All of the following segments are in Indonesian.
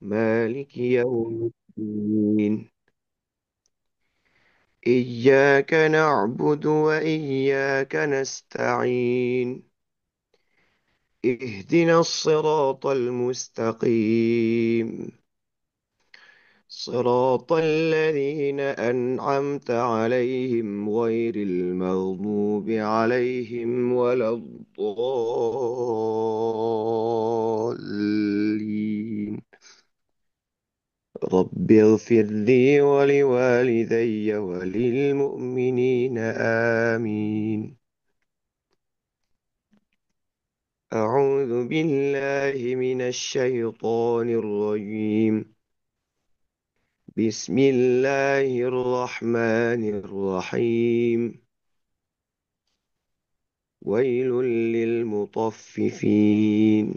مالك يوم الدين. إياك نعبد وإياك نستعين. اهدنا الصراط المستقيم، صراط الذين أنعمت عليهم غير المغضوب عليهم ولا الضالين. رب اغفر لي ولوالدي وللمؤمنين آمين. أعوذ بالله من الشيطان الرجيم. بسم الله الرحمن الرحيم. ويل للمطففين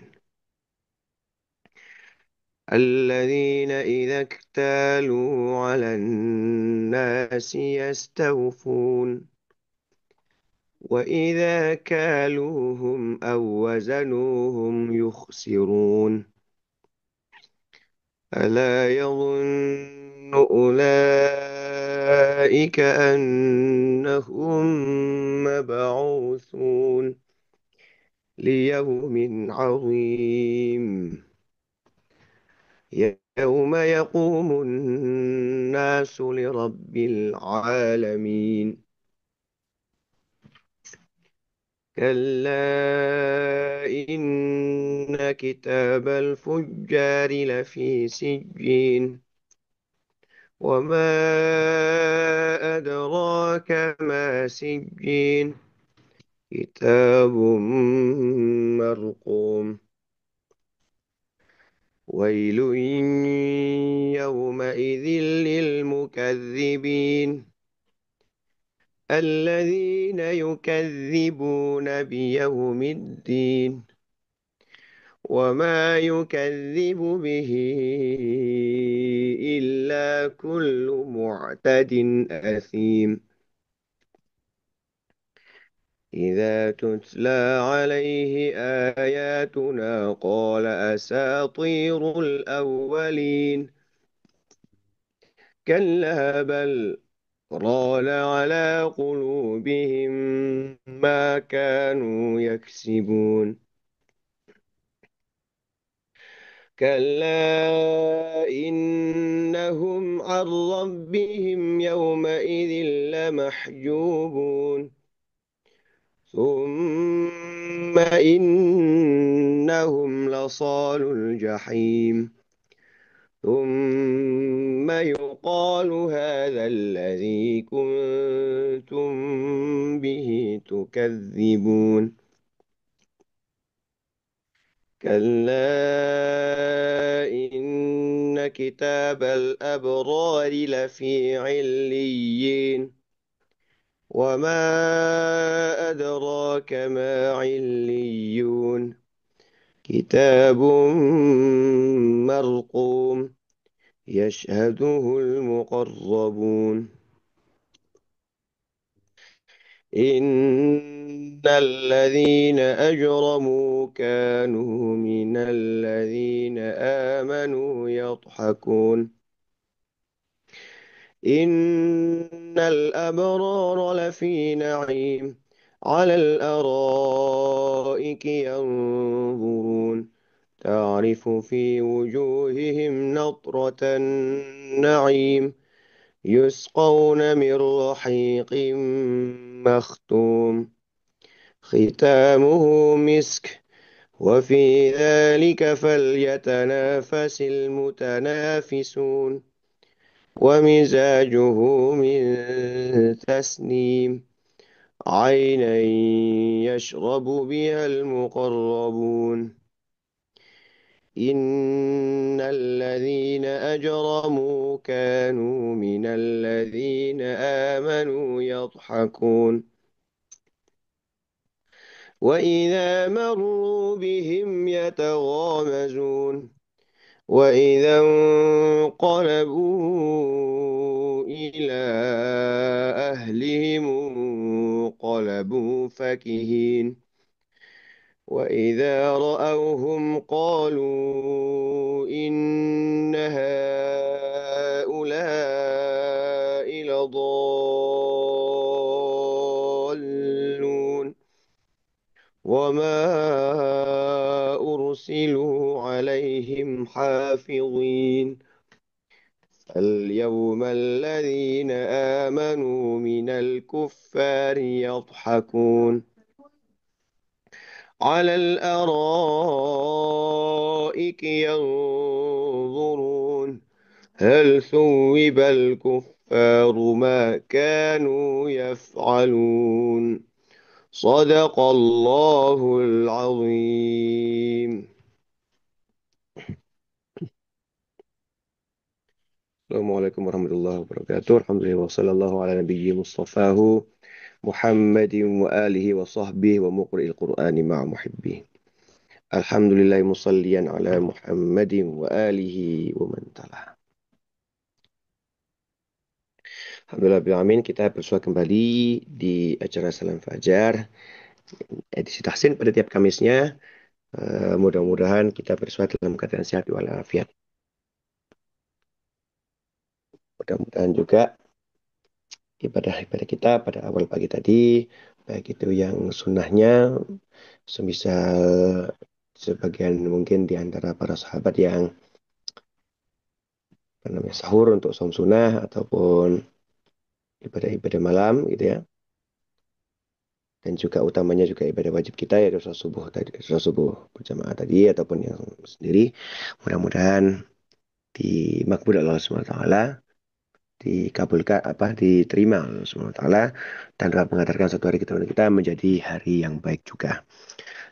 الذين إذا اكتالوا على الناس يستوفون وإذا كالوهم أو وزنوهم يخسرون. ألا يظن أولئك أنهم مبعوثون ليوم عظيم يوم يقوم الناس لرب العالمين. كلا إن كتاب الفجار لفي سجين. وما أدراك ما سجين. كتاب مرقوم. ويل يومئذ للمكذبين الذين يكذبون بيوم الدين. وما يكذب به إلا كل معتد أثيم. إذا تتلى عليه آياتنا قال أساطير الأولين. كلا بل ران على قلوبهم ما كانوا يكسبون. كلا إنهم عن ربهم يومئذ لمحجوبون. ثم إنهم لصال الجحيم. ثم يقال هذا الذي كنتم به تكذبون. كلا إن كتاب الأبرار لفي عليين. وما أدراك ما عليون. كتاب مرقوم يشهده المقربون. إن الذين أجرموا كانوا من الذين آمنوا يضحكون. إن الأبرار لفي نعيم على الأرائك ينظرون تعرف في وجوههم نضرة النعيم. يسقون من رحيق مختوم ختامه مسك. وفي ذلك فليتنافس المتنافسون. ومزاجه من تسنيم. عينا يشرب بها المقربون. إن الذين أجرموا كانوا من الذين آمنوا يضحكون. وإذا مروا بهم يتغامزون. وإذا انقلبوا إلى أهلهم انقلبوا فكهين. وإذا رأوهم قالوا إن وما أرسلوا عليهم حافظين اليوم الذين آمنوا من الكفار يضحكون على الأرائك ينظرون هل ثوب الكفار ما كانوا يفعلون صدق الله العظيم. Assalamualaikum warahmatullahi wabarakatuh. Alhamdulillah wa sallallahu ala nabiyyi mustafahu Muhammadin wa alihi wa sahbihi wa muqri'il Qur'ani ma'a muhibbi. Alhamdulillah musalliyan ala Muhammadin wa alihi wa man talah. Alhamdulillah bil alamin, kita bersua kembali di acara Salam Fajar edisi Tahsin pada tiap Kamisnya. Mudah-mudahan kita bersua dalam keadaan sehat walafiat. Mudah-mudahan juga ibadah-ibadah kita pada awal pagi tadi, baik itu yang sunnahnya, semisal sebagian mungkin di antara para sahabat yang apa namanya, sahur untuk saum sunnah ataupun ibadah-ibadah malam gitu ya. Dan juga utamanya juga ibadah wajib kita yaitu sholat subuh tadi, sholat subuh berjamaah tadi ataupun yang sendiri. Mudah-mudahan dimakbul oleh Allah Subhanahu wa taala, dikabulkan diterima oleh Allah Subhanahu wa taala dan dapat mengantarkan satu hari kita menjadi hari yang baik juga.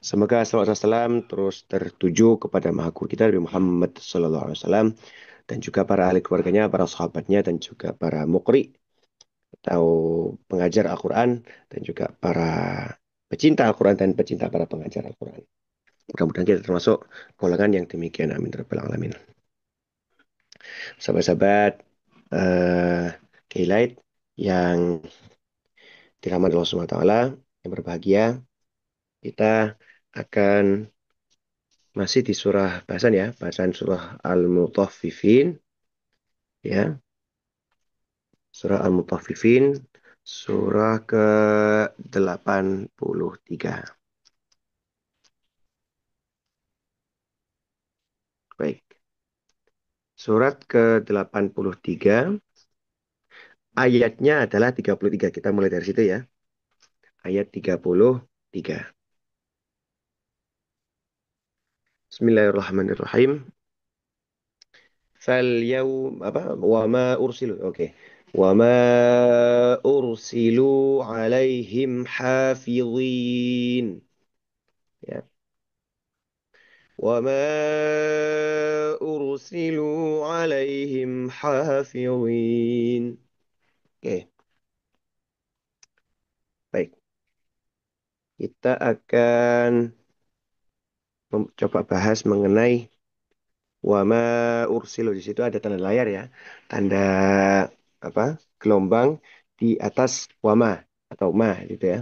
Semoga salawat dan salam terus tertuju kepada Maha Guru kita Nabi Muhammad SAW dan juga para ahli keluarganya, para sahabatnya dan juga para muqri atau pengajar Al-Quran dan juga para pecinta Al-Quran dan pecinta para pengajar Al-Quran. Mudah-mudahan kita termasuk golongan yang demikian. Amin. Rabbal alamin. Sahabat-sahabat Keylight yang dirahmati Allah Subhanahu wa taala, yang berbahagia, kita akan masih di surah bahasan ya, bahasan surah Al-Mutaffifin ya. Surah Al-Mutaffifin surah ke-83. Baik. Surat ke-83 ayatnya adalah 33. Kita mulai dari situ ya. Ayat 33. Bismillahirrahmanirrahim. Fal yaum apa? Wa ma ursilu. Oke. Wa ma ursilu alaihim hafizin. Ya. Wa ma ursilu alaihim hafizin. Oke. Baik. Kita akan coba bahas mengenai wama ursilu. Di situ ada tanda layar ya. Tanda apa? Gelombang di atas wama atau ma gitu ya.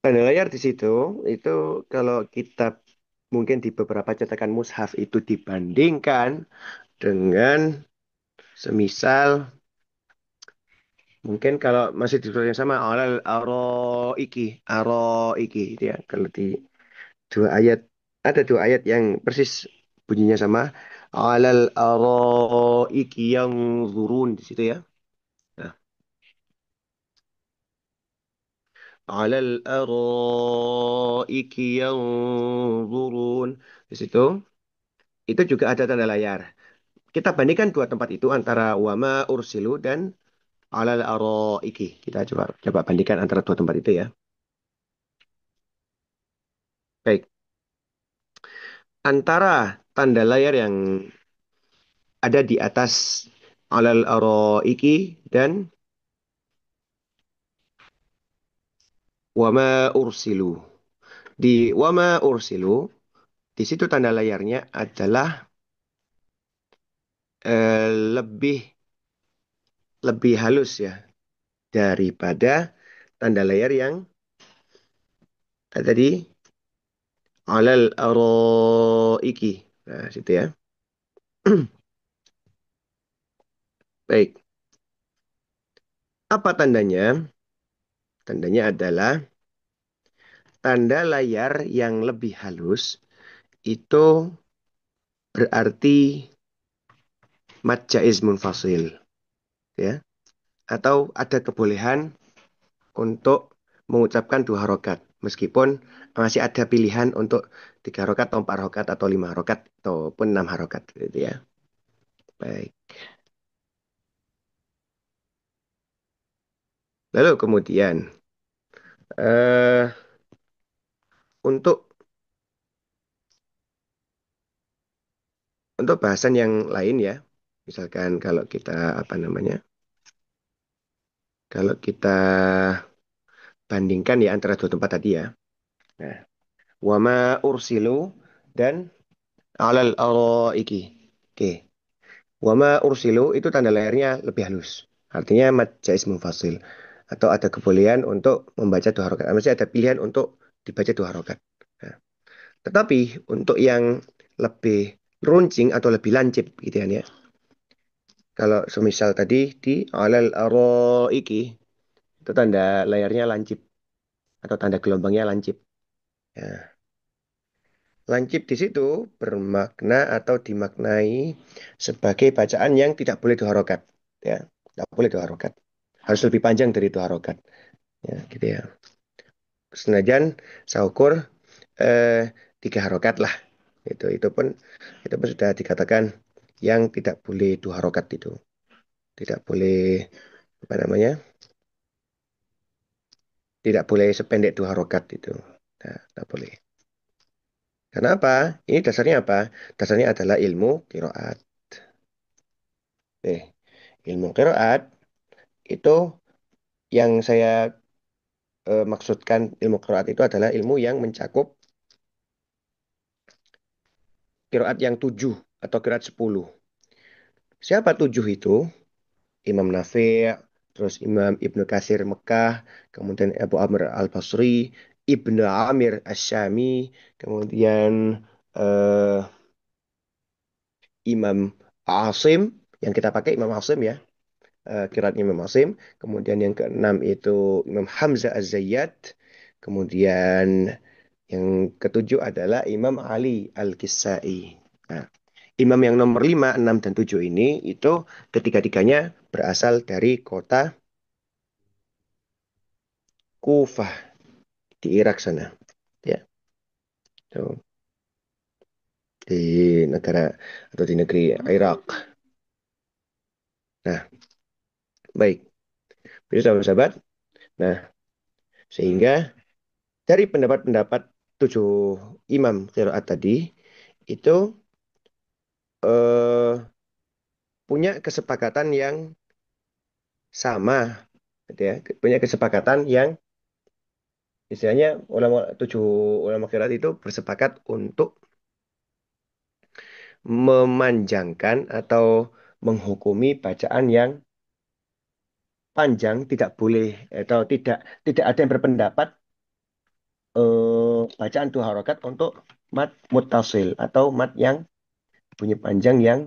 Tanda layar di situ itu kalau kita mungkin di beberapa cetakan mushaf itu dibandingkan dengan semisal mungkin kalau masih di surat yang sama alal aro iki gitu ya. Kalau di dua ayat ada dua ayat yang persis bunyinya sama alal araiki yang zurun di situ ya. Nah, alal araiki yang zurun di situ itu juga ada tanda layar. Kita bandingkan dua tempat itu antara wama ursilu dan alal araiki. Kita coba coba bandingkan antara dua tempat itu ya. Baik, antara tanda layar yang ada di atas alal araiki dan wama ursilu. Di wama ursilu, di situ tanda layarnya adalah lebih lebih halus ya daripada tanda layar yang ada di alal araiki. Nah, situ ya. Baik. Apa tandanya? Tandanya adalah tanda layar yang lebih halus itu berarti mad jaiz munfasil, ya. Atau ada kebolehan untuk mengucapkan dua harokat. Meskipun masih ada pilihan untuk tiga harokat atau empat harokat atau lima harokat ataupun enam harokat gitu ya. Baik. Lalu kemudian eh untuk bahasan yang lain ya, misalkan kalau kita apa namanya, kalau kita bandingkan ya antara dua tempat tadi ya. Nah, wama ursilu dan alal araiki. Oke. Wama ursilu itu tanda layarnya lebih halus. Artinya mad jaiz munfasil. Atau ada kebolehan untuk membaca dua harokat. Maksudnya ada pilihan untuk dibaca dua harokat. Nah, tetapi untuk yang lebih runcing atau lebih lancip gitu kan ya. Kalau semisal tadi di alal araiki itu tanda layarnya lancip atau tanda gelombangnya lancip. Ya. Lancip di situ bermakna atau dimaknai sebagai bacaan yang tidak boleh dua harokat. Ya, tidak boleh dua harokat. Harus lebih panjang dari dua harokat. Ya, gitu ya. Senajan saukur eh, tiga harokat lah. Itu pun sudah dikatakan yang tidak boleh dua harokat itu. Tidak boleh apa namanya? Tidak boleh sependek dua harokat itu. Nah, tidak boleh. Karena apa? Ini dasarnya apa? Dasarnya adalah ilmu kiroat. Ilmu qiraat itu yang saya maksudkan ilmu qiraat itu adalah ilmu yang mencakup qiraat yang tujuh atau qiraat 10. Siapa tujuh itu? Imam Nafi', terus Imam Ibnu Katsir Mekah, kemudian Abu Amr Al-Basri, Ibnu Amir Asy-Syami, kemudian eh, Imam Asim, yang kita pakai Imam Asim ya, qiraatnya Imam Asim. Kemudian yang keenam itu Imam Hamzah Az-Zayyat. Kemudian yang ketujuh adalah Imam Ali Al-Kisai. Nah, imam yang nomor 5, 6, dan 7 ini itu ketiga-tiganya berasal dari kota Kufah di Irak sana. Ya, tuh, di negara atau di negeri Irak. Nah, baik. Jadi sahabat-sahabat, nah sehingga dari pendapat-pendapat tujuh imam qiraat tadi itu eh, punya kesepakatan yang sama, gitu ya. Punya kesepakatan yang istilahnya tujuh ulama qiraat itu bersepakat untuk memanjangkan atau menghukumi bacaan yang panjang tidak boleh atau tidak ada yang berpendapat bacaan dua harokat untuk mat muttasil atau mat yang bunyi panjang yang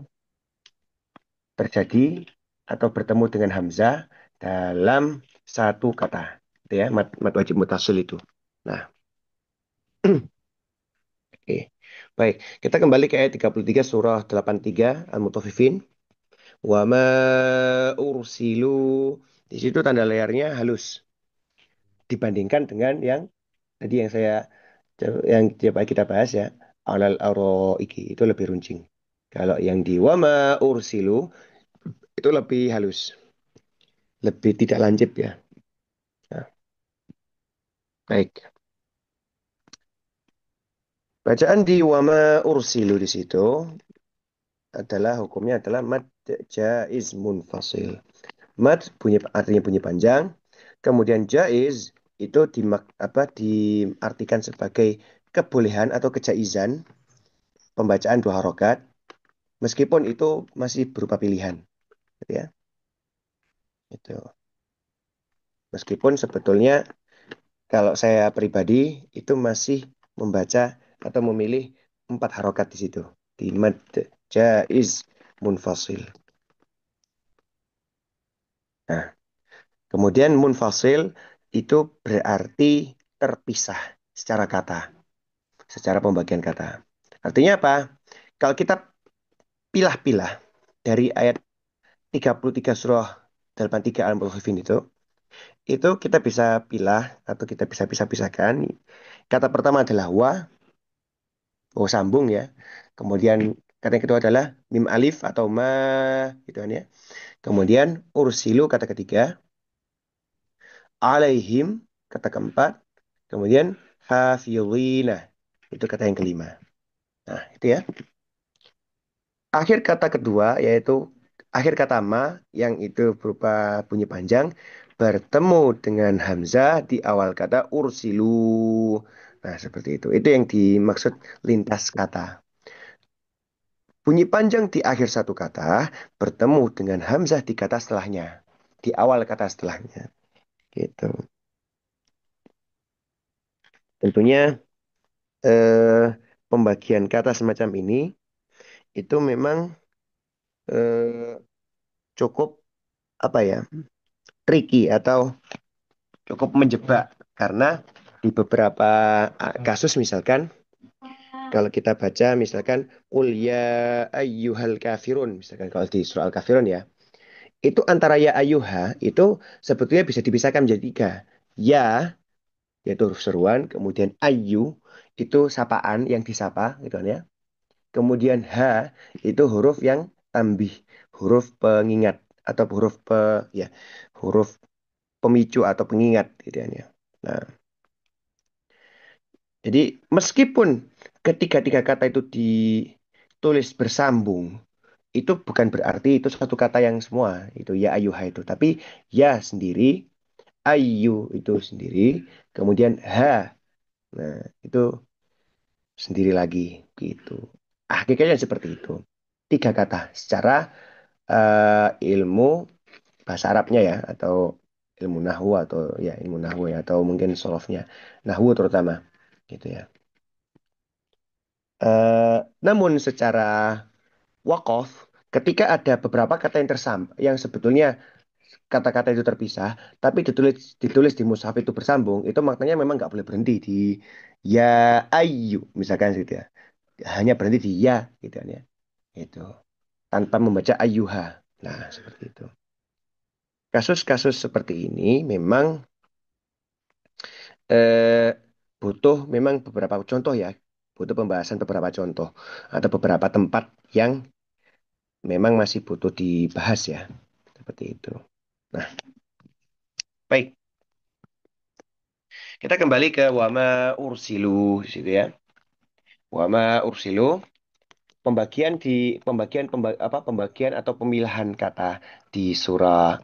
terjadi atau bertemu dengan hamzah dalam satu kata. Gitu ya, mat wajib mutasil itu. Nah, oke. Baik, kita kembali ke ayat 33 surah 83 Al-Mutaffifin. Wa ma ursilu. Di situ tanda layarnya halus dibandingkan dengan yang tadi yang coba kita bahas ya. Alal iki itu lebih runcing. Kalau yang di wama ursilu itu lebih halus, lebih tidak lancip ya. Nah, baik. Bacaan di wama ursilu di situ adalah hukumnya adalah mad jaiz munfasil. Mad artinya bunyi panjang, kemudian jaiz itu diartikan sebagai kebolehan atau kejaizan pembacaan dua harokat, meskipun itu masih berupa pilihan, gitu ya. Itu. Meskipun sebetulnya kalau saya pribadi itu masih membaca atau memilih empat harokat di situ. Di mad jaiz munfasil. Nah, kemudian munfasil itu berarti terpisah secara kata, secara pembagian kata. Artinya apa? Kalau kita pilah-pilah dari ayat 33 surah 83 Al-Mutaffifin itu kita bisa pilah atau kita bisa pisah-pisahkan. Kata pertama adalah wa, oh sambung ya. Kemudian kata yang kedua adalah mim alif atau ma, gitu kan ya. Kemudian ursilu kata ketiga, alaihim kata keempat, kemudian hafizina itu kata yang kelima. Nah, itu ya. Akhir kata kedua yaitu akhir kata ma yang itu berupa bunyi panjang bertemu dengan hamzah di awal kata ursilu. Nah, seperti itu. Itu yang dimaksud lintas kata. Bunyi panjang di akhir satu kata bertemu dengan hamzah di kata setelahnya. Di awal kata setelahnya. Gitu. Tentunya eh, pembagian kata semacam ini itu memang eh, cukup apa ya, tricky atau cukup menjebak karena di beberapa kasus misalkan kalau kita baca misalkan ul ya ayyuhal kafirun misalkan kalau di surah al-kafirun ya itu antara ya ayyuha itu sebetulnya bisa dipisahkan menjadi tiga ya yaitu huruf seruan kemudian ayyu itu sapaan yang disapa gitu kan ya kemudian ha itu huruf yang tambih huruf pengingat atau ya huruf pemicu atau pengingat gitu kan ya. Nah, jadi meskipun ketika tiga kata itu ditulis bersambung, itu bukan berarti itu satu kata yang semua. Itu ya ayuha itu. Tapi ya sendiri, ayu itu sendiri, kemudian ha. Nah, itu sendiri lagi gitu. Hakikatnya seperti itu. Tiga kata secara ilmu bahasa Arabnya ya atau ilmu nahwu atau ya ilmu nahwu ya atau mungkin solofnya nahwu terutama gitu ya. Eh, Namun secara wakof, ketika ada beberapa kata yang yang sebetulnya kata-kata itu terpisah, tapi ditulis di mushaf itu bersambung, itu maknanya memang nggak boleh berhenti di ya ayu, misalkan gitu ya. Hanya berhenti di ya, gitu kan ya. Itu tanpa membaca ayuha. Nah, seperti itu. Kasus-kasus seperti ini memang eh, butuh memang beberapa contoh ya, butuh pembahasan beberapa contoh atau beberapa tempat yang memang masih butuh dibahas ya. Seperti itu. Nah, baik. Kita kembali ke wama ursilu di situ ya. Wama ursilu pembagian atau pemilahan kata di surah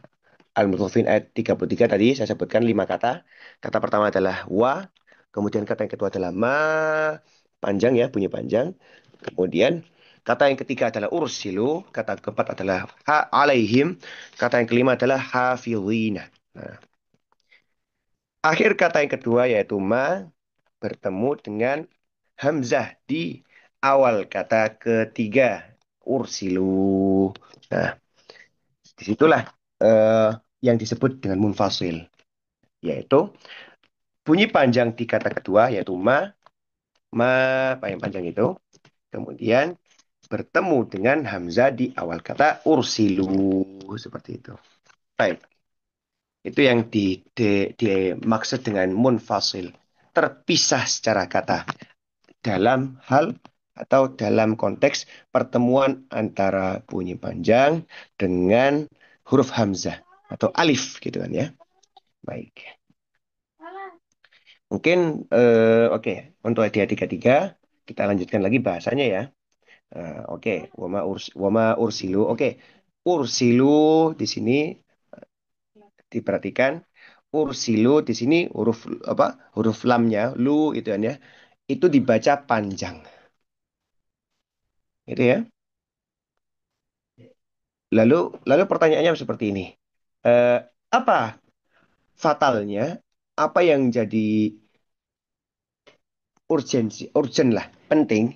Al-Mutaffifin ayat 33 tadi saya sebutkan 5 kata. Kata pertama adalah wa, kemudian kata yang kedua adalah ma, panjang ya, bunyi panjang. Kemudian kata yang ketiga adalah ursilu, kata keempat adalah ha alaihim, kata yang kelima adalah hafizina. Nah, akhir kata yang kedua yaitu ma bertemu dengan hamzah di awal kata ketiga ursilu. Nah, disitulah eh, yang disebut dengan munfasil, yaitu bunyi panjang di kata kedua yaitu ma yang panjang itu, kemudian bertemu dengan hamzah di awal kata ursilu seperti itu. Baik, itu yang dimaksud dengan munfasil, terpisah secara kata dalam hal atau dalam konteks pertemuan antara bunyi panjang dengan huruf hamzah atau alif gitu kan ya. Baik. Mungkin oke untuk dia tiga tiga kita lanjutkan lagi bahasanya ya. Oke, wama ursilu. Oke, ursilu di sini diperhatikan ursilu di sini huruf apa? Huruf lamnya lu itu kan ya. Itu dibaca panjang. Gitu ya. Lalu lalu pertanyaannya seperti ini. Eh, Apa fatalnya? Apa yang jadi urgent lah, penting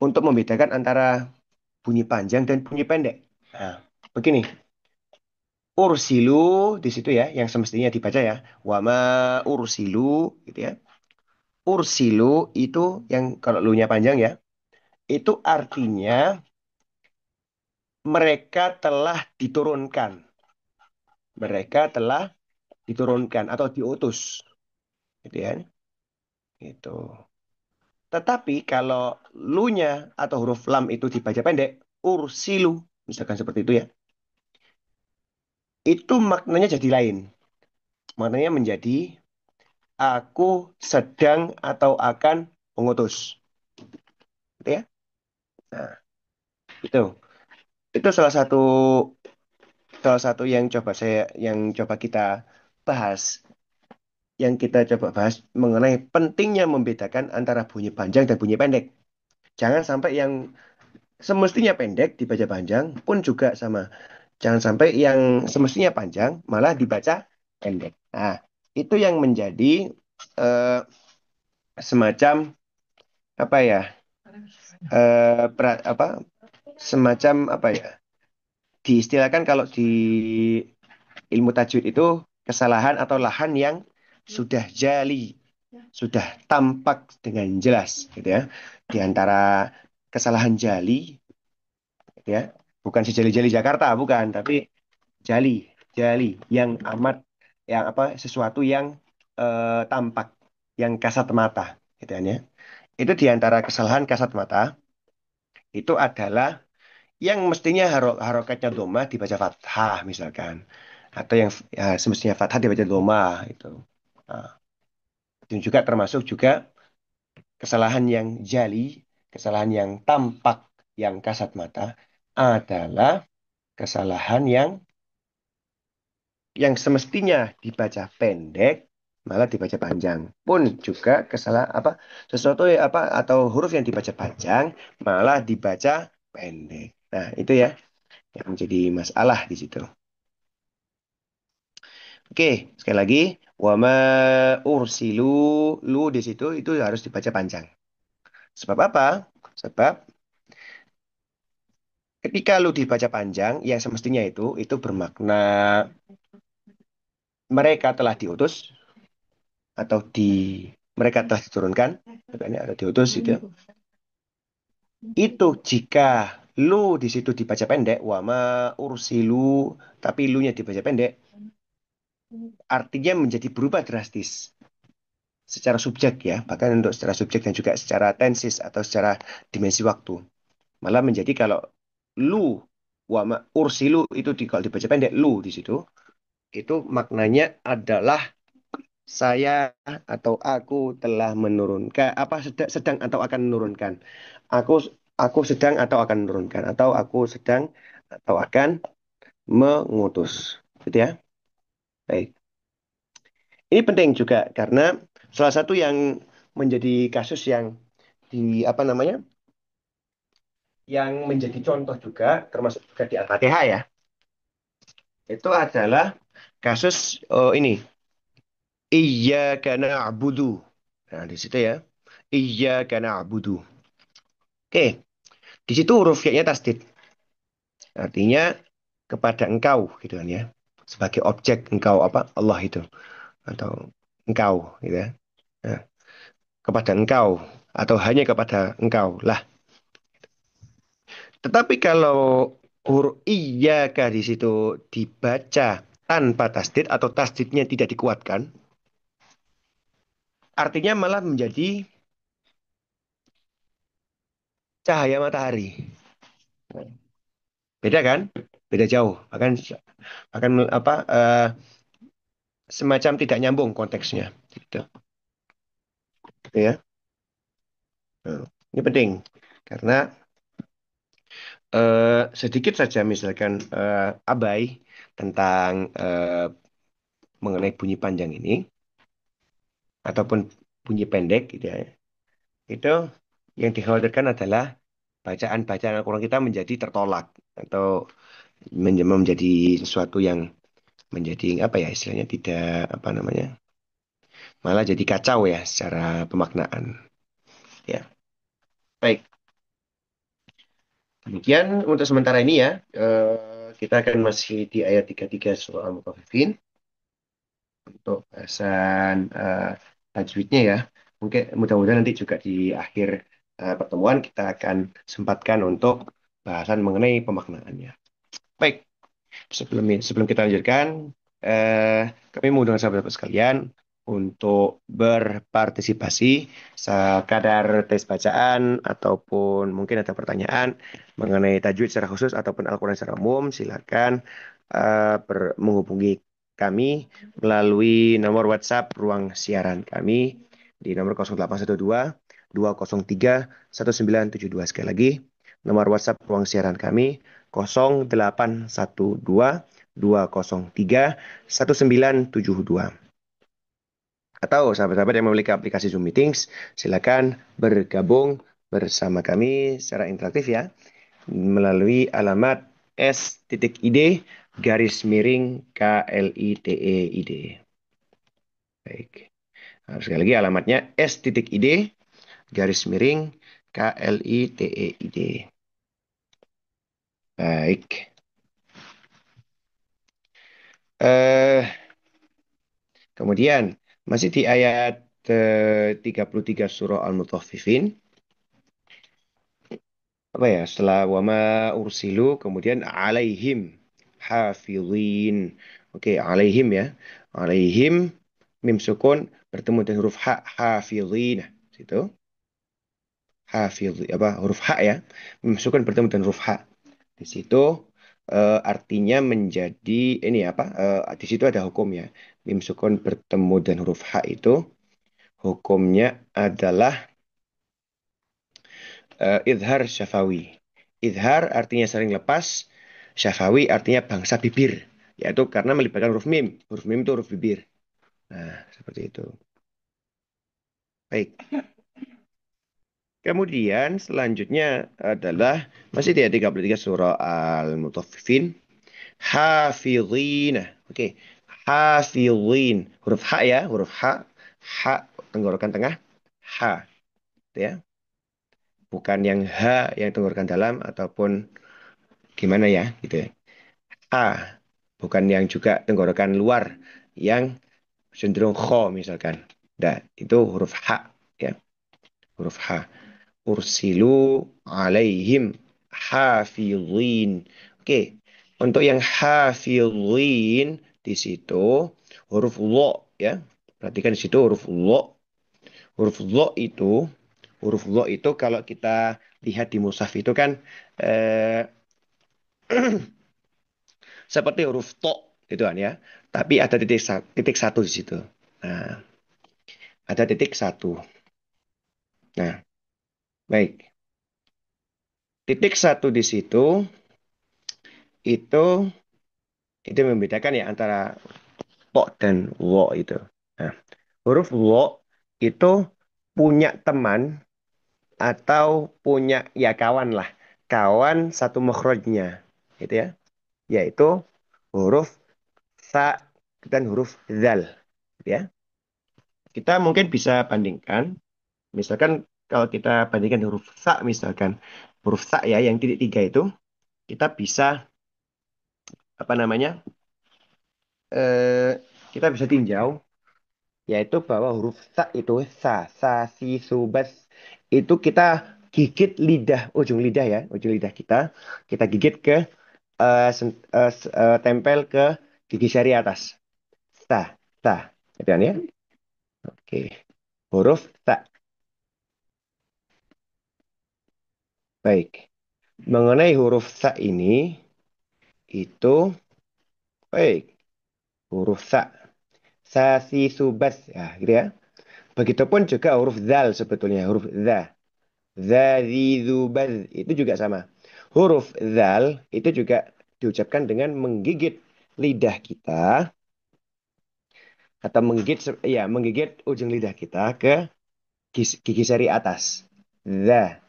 untuk membedakan antara bunyi panjang dan bunyi pendek. Nah, begini, ursilu di situ ya, yang semestinya dibaca ya. Wama ursilu gitu ya. Ursilu itu yang kalau lu-nya panjang ya, itu artinya mereka telah diturunkan. Mereka telah diturunkan atau diutus, gitu ya. Itu. Tetapi kalau lu-nya atau huruf lam itu dibaca pendek, ursilu, misalkan seperti itu ya, itu maknanya jadi lain. Maknanya menjadi aku sedang atau akan mengutus. Gitu ya. Nah, itu. Itu salah satu yang coba kita bahas, yang kita coba bahas mengenai pentingnya membedakan antara bunyi panjang dan bunyi pendek. Jangan sampai yang semestinya pendek dibaca panjang pun juga sama. Jangan sampai yang semestinya panjang malah dibaca pendek. Nah, itu yang menjadi eh, semacam apa ya? Apa? Semacam apa ya? Diistilahkan kalau di ilmu tajwid itu kesalahan atau lahan yang sudah jali, sudah tampak dengan jelas, gitu ya. Di antara kesalahan jali, gitu ya, bukan sejali-jali Jakarta, bukan, tapi jali, jali yang amat, yang apa, sesuatu yang tampak, yang kasat mata, gitu kan ya. Itu di antara kesalahan kasat mata itu adalah yang mestinya harokatnya doma dibaca fathah misalkan, atau yang ya, semestinya fathah dibaca doma itu. Nah, itu juga termasuk juga kesalahan yang jali, kesalahan yang tampak, yang kasat mata adalah kesalahan yang semestinya dibaca pendek malah dibaca panjang. Pun juga kesalahan apa, sesuatu apa atau huruf yang dibaca panjang malah dibaca pendek. Nah, itu ya yang menjadi masalah di situ. Oke, sekali lagi, wama ursilu, lu di situ itu harus dibaca panjang. Sebab apa? Sebab ketika lu dibaca panjang, yang semestinya itu bermakna mereka telah diutus atau mereka telah diturunkan, makanya ada diutus itu. Itu jika lu di situ dibaca pendek, wama ursilu, tapi lu-nya dibaca pendek, artinya menjadi berubah drastis secara subjek ya, bahkan untuk secara subjek dan juga secara tensis atau secara dimensi waktu. Malah menjadi kalau lu wama ursilu itu kalau dibaca pendek lu di situ itu maknanya adalah saya atau aku telah menurunkan apa sedang atau akan menurunkan. Aku aku sedang atau akan menurunkan atau aku sedang atau akan mengutus. Gitu ya. Baik. Ini penting juga karena salah satu yang menjadi kasus yang di apa namanya? Yang menjadi contoh juga termasuk juga di Al-Fatihah ya. Itu adalah kasus ini iyyaka na'budu. Nah, di situ ya. Iyyaka na'budu. Oke, di situ huruf Y-nya tasdid. Artinya kepada engkau gitu kan ya. Sebagai objek engkau apa? Allah itu atau engkau gitu ya. Nah, kepada engkau atau hanya kepada engkau lah. Tetapi kalau huruf iyyaka di situ dibaca tanpa tasdid atau tasdidnya tidak dikuatkan, artinya malah menjadi cahaya matahari. Beda kan? Beda jauh. Akan apa semacam tidak nyambung konteksnya. Gitu. Ya. Nah, ini penting karena sedikit saja misalkan abai tentang mengenai bunyi panjang ini ataupun bunyi pendek gitu ya. Itu yang dikhawatirkan adalah bacaan-bacaan Al-Quran kita menjadi tertolak atau menjadi sesuatu yang menjadi apa ya istilahnya tidak apa namanya malah jadi kacau ya secara pemaknaan ya. Baik, demikian untuk sementara ini ya. kita akan masih di ayat 33 surah Al-Mutaffifin untuk bahasan tajwidnya ya. Mungkin mudah-mudahan nanti juga di akhir pertemuan kita akan sempatkan untuk bahasan mengenai pemaknaannya. Baik, sebelum kita lanjutkan, eh, kami mengundang sahabat-sahabat sekalian untuk berpartisipasi sekadar tes bacaan ataupun mungkin ada pertanyaan mengenai tajwid secara khusus ataupun Al-Quran secara umum, silakan menghubungi kami melalui nomor WhatsApp ruang siaran kami di nomor 0812 203 1972. Sekali lagi, nomor WhatsApp ruang siaran kami 0812 203 1972. Atau sahabat-sahabat yang memiliki aplikasi Zoom Meetings, silakan bergabung bersama kami secara interaktif ya melalui alamat s.id garis miring KLITEID. Baik. Nah, sekali lagi alamatnya s.id garis miring KLITEID. Baik. Eh, Kemudian masih di ayat 33 surah Al-Mutaffifin. Apa ya? Setelah wama ursilu kemudian alaihim hafizin. Oke, alaihim ya. Alaihim mim sukun bertemu dengan huruf ha hafizin. Situ. Hafiz apa huruf ha ya. Mim sukun bertemu dengan huruf ha. Di situ artinya menjadi ini apa? Di situ ada hukum ya. Mim sukun bertemu dengan huruf ha itu hukumnya adalah idhar syafawi. Idhar artinya sering lepas, syafawi artinya bangsa bibir, yaitu karena melibatkan huruf mim. Huruf mim itu huruf bibir. Nah, seperti itu. Baik. Kemudian selanjutnya adalah masih di ayat 33 surah Al-Mutaffifin. Hafizina. Oke. Hafizin. Huruf ha ya, huruf ha. Ha tenggorokan tengah. Ha. Gitu ya. Bukan yang ha yang tenggorokan dalam ataupun gimana ya gitu ya. A, bukan yang juga tenggorokan luar, yang cenderung kho misalkan. Nah, itu huruf H, ya, huruf H. Ursilu alaihim hafizin. Oke, untuk yang hafizin di situ huruf lo, ya. Perhatikan di situ huruf lo. Huruf lo itu, huruf lo itu kalau kita lihat di mushaf itu kan eh, seperti huruf to gitu kan ya. Tapi ada titik satu di situ. Nah, ada titik satu. Nah, baik. Titik satu di situ itu itu membedakan ya antara to dan wo itu. Nah, huruf wo itu punya teman atau punya ya kawan lah. Kawan satu makhrajnya. Gitu ya. Yaitu huruf sa dan huruf zal. Gitu ya. Kita mungkin bisa bandingkan. Misalkan kalau kita bandingkan huruf sa misalkan. Huruf sa ya yang titik tiga itu. Kita bisa apa namanya? eh, kita bisa tinjau. Yaitu bahwa huruf sa itu. Sa, si, su, bas. Itu kita gigit lidah. Ujung lidah ya. Ujung lidah kita. Kita gigit ke tempel ke gigi jari atas. Sa, sa. Gitu kan ya. Oke. Huruf sa. Baik. Mengenai huruf sa ini. Itu. Baik. Huruf sa. Sa, si, su, bas. Ya, gitu ya. Begitupun juga huruf zal sebetulnya. Huruf za. Za, zi, zu, baz. Itu juga sama. Huruf zal itu juga diucapkan dengan menggigit lidah kita. Atau menggigit, ya, menggigit ujung lidah kita ke gigi jari atas. Za.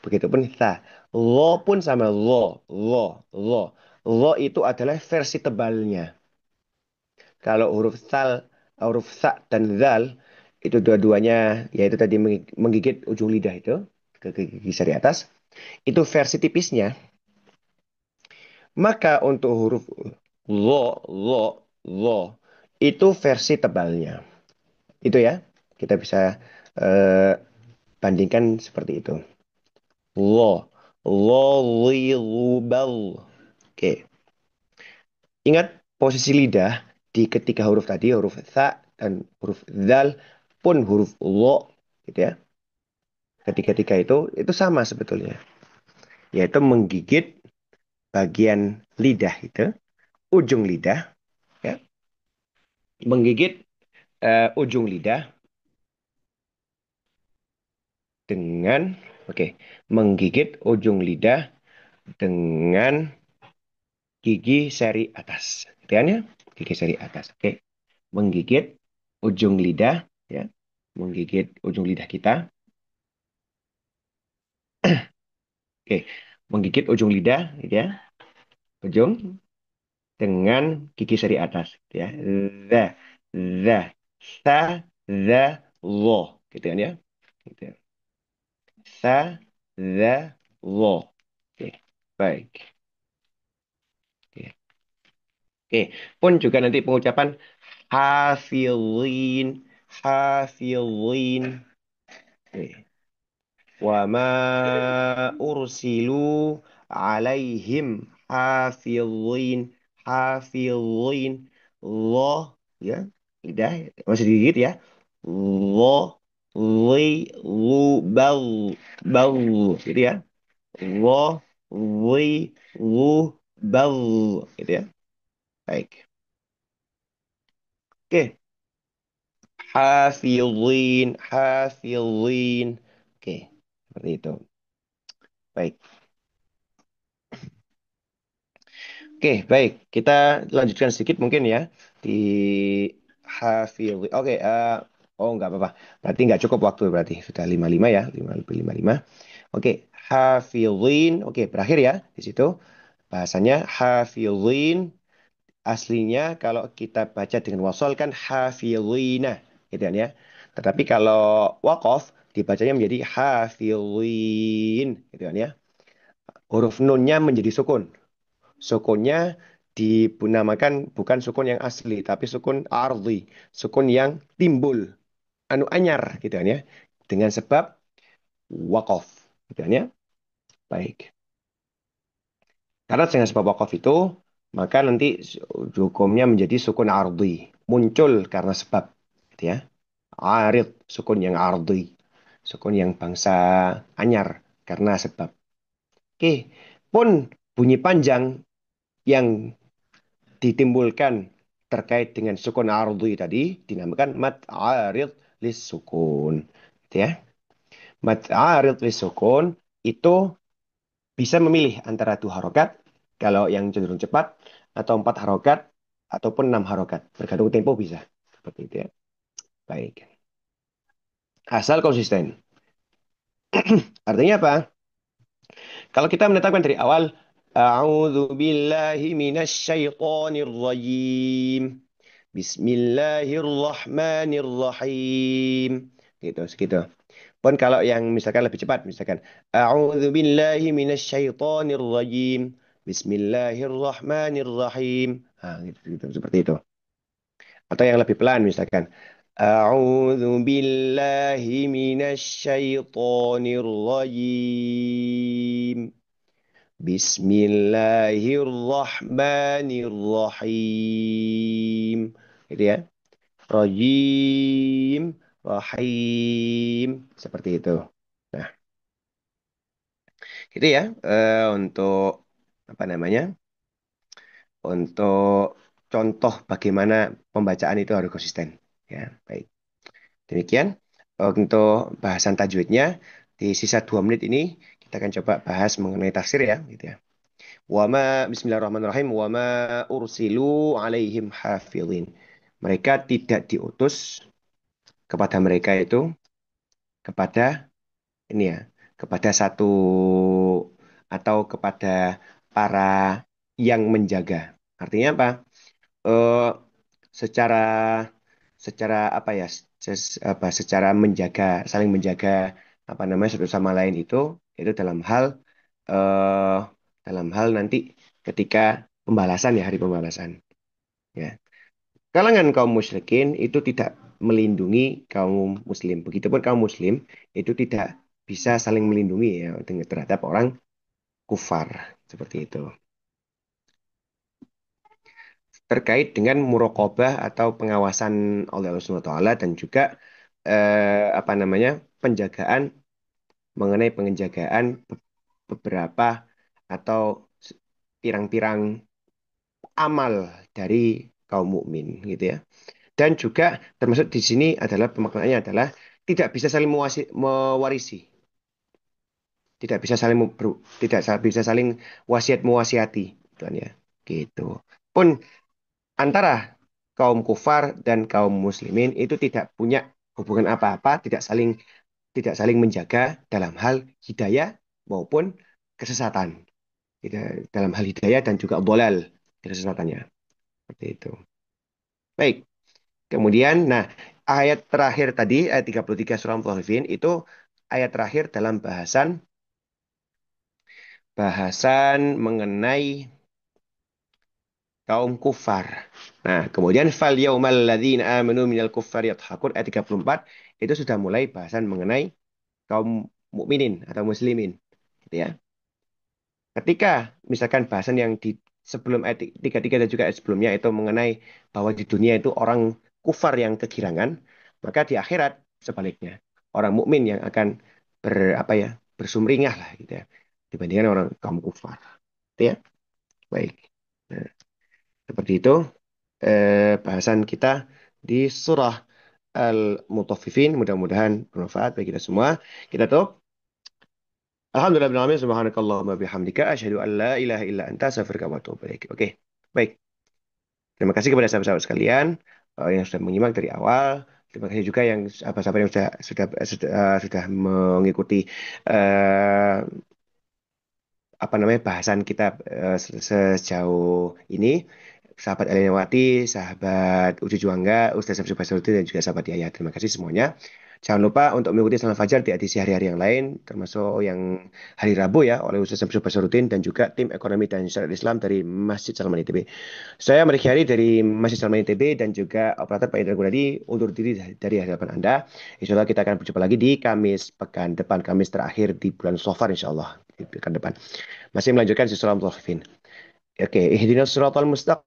Begitupun sa. Lo pun sama lo. Lo. Lo. Lo itu adalah versi tebalnya. Kalau huruf sa dan zal itu dua-duanya yaitu tadi menggigit ujung lidah itu ke gigi jari atas. Itu versi tipisnya Maka untuk huruf lo itu versi tebalnya. Itu ya. Kita bisa eh, bandingkan seperti itu. Lo, li, lu, bal. Oke. Ingat posisi lidah di ketiga huruf tadi, huruf tha dan huruf zal pun huruf lo, gitu ya. Ketiga-tiga itu sama sebetulnya, yaitu menggigit bagian lidah itu, ujung lidah, ya, menggigit ujung lidah dengan, oke, menggigit ujung lidah dengan gigi seri atas, gitu kan ya, gigi seri atas, oke, menggigit ujung lidah, ya, menggigit ujung lidah kita, oke, menggigit ujung lidah, gitu ya, ujung dengan gigi seri atas, gitu ya, the, the, sa, the, lo, gitu kan ya, gitu. Sa, the, lo. Oke, baik. Oke. Oke, pun juga nanti pengucapan hafilin, hafilin. Oke. Wa ma ursilu alaihim hafilin, hafilin. Lo, ya, lidah masih digigit ya. Lo, li, lu, bal, bal, gitu ya. Wo, wi, wu, bal. Gitu ya. Baik. Oke. Hafilin, hafilin. Oke. Seperti itu. Baik. Oke, baik. Kita lanjutkan sedikit mungkin ya. Di hafilin. Oke. Oh, nggak apa-apa. Berarti nggak cukup waktu berarti. Sudah 55 ya. 55. Oke. Hafilin. Oke, berakhir ya di situ. Bahasanya hafilin. Aslinya kalau kita baca dengan wasol kan hafilina, gitu kan ya. Tetapi kalau wakof dibacanya menjadi hafilin, gitu kan ya. Huruf nunnya menjadi sukun. Sukunnya dinamakan bukan sukun yang asli, tapi sukun ardi, sukun yang timbul, anu anyar, gitu kan ya. Dengan sebab wakof, gitu kan ya. Baik. Karena dengan sebab wakaf itu, maka nanti hukumnya menjadi sukun ardi. Muncul karena sebab. Gitu ya. Arid, sukun yang ardi. Sukun yang bangsa anyar karena sebab. Oke. Pun bunyi panjang yang ditimbulkan terkait dengan sukun ardi tadi dinamakan mad arid lis sukun. Gitu ya. Mad arid lis sukun itu bisa memilih antara dua harokat, kalau yang cenderung cepat, atau empat harokat, ataupun enam harokat. Tergantung tempo bisa. Seperti itu ya. Baik. Asal konsisten. Artinya apa? Kalau kita menetapkan dari awal, A'udzu billahi minasyaitonir rajim. Bismillahirrahmanirrahim. Gitu, segitu. Pun kalau yang misalkan lebih cepat, misalkan A'udzu billahi minasyaitonir rajim. Bismillahirrahmanirrahim. Ah, gitu, gitu, seperti itu. Atau yang lebih pelan misalkan A'udzu billahi minasyaitonir rajim. Bismillahirrahmanirrahim. Gitu ya. Rajim, rahim, seperti itu. Nah, gitu ya untuk apa namanya? Untuk contoh bagaimana pembacaan itu harus konsisten. Ya, baik. Demikian untuk bahasan tajwidnya. Di sisa 2 menit ini kita akan coba bahas mengenai tafsir ya, gitu ya. Bismillahirrahmanirrahim. Wama ursilu alaihim hafidhin. Mereka tidak diutus kepada mereka itu kepada ini ya, kepada satu atau kepada para yang menjaga. Artinya apa? Eh, secara secara apa ya? Secara menjaga, saling menjaga apa namanya satu sama lain itu dalam hal eh dalam hal nanti ketika pembalasan ya hari pembalasan. Ya. Kalangan kaum musyrikin itu tidak melindungi kaum muslim. Begitupun kaum muslim itu tidak bisa saling melindungi ya terhadap orang kufar seperti itu. Terkait dengan muraqabah atau pengawasan oleh Allah Subhanahu wa taala dan juga apa namanya? Penjagaan mengenai penjagaan beberapa atau pirang-pirang amal dari kaum mukmin gitu ya. Dan juga termasuk di sini adalah pemaknaannya adalah tidak bisa saling mewarisi, tidak bisa saling tidak bisa saling wasiat mewasiati, tuan ya. Gitu. Pun antara kaum kufar dan kaum muslimin itu tidak punya hubungan apa-apa, tidak saling menjaga dalam hal hidayah maupun kesesatan. Dalam hal hidayah dan juga bolal kesesatannya. Seperti itu. Baik. Kemudian, nah, ayat terakhir tadi, ayat 33 surah Al-Mutaffifin, itu ayat terakhir dalam bahasan mengenai kaum kufar. Nah, kemudian fal yaumal ladzina amanu minal kuffar yadhakun ayat 34 itu sudah mulai bahasan mengenai kaum mukminin atau muslimin, gitu ya. Ketika misalkan bahasan yang di sebelum ayat 33 dan juga ayat sebelumnya itu mengenai bahwa di dunia itu orang kufar yang kegirangan, maka di akhirat sebaliknya. Orang mukmin yang akan apa ya, bersumringah lah gitu ya dibandingkan orang kaum kufar. Gitu ya. Baik. Nah, seperti itu bahasan kita di surah Al-Mutaffifin. Mudah-mudahan bermanfaat bagi kita semua. Kita tutup. Alhamdulillah bin alamin subhanakallahumma bihamdika asyhadu an la ilaha illa anta astaghfiruka wa atubu ilaik. Oke. Baik. Terima kasih kepada sahabat-sahabat sekalian yang sudah menyimak dari awal. Terima kasih juga yang sahabat-sahabat yang sudah mengikuti eh, apa namanya bahasan kita sejauh ini. Sahabat Elinawati, sahabat Uji Juangga, Ustaz Samsul Basaruddin, dan juga sahabat Yaya. Terima kasih semuanya. Jangan lupa untuk mengikuti Salam Fajar di edisi hari-hari yang lain, termasuk yang hari Rabu ya, oleh Ustaz Samsul Basaruddin dan juga tim ekonomi dan syariat Islam dari Masjid Salman ITB. Saya Mari Khiari dari Masjid Salman ITB dan juga operator Pak Indra Gunadi undur diri dari hadapan Anda. Insya Allah kita akan berjumpa lagi di Kamis pekan depan, Kamis terakhir di bulan Safar insya Allah di pekan depan. Masih melanjutkan si Surah Al-Mutaffifin. Oke, ihdinas siratal mustaqim.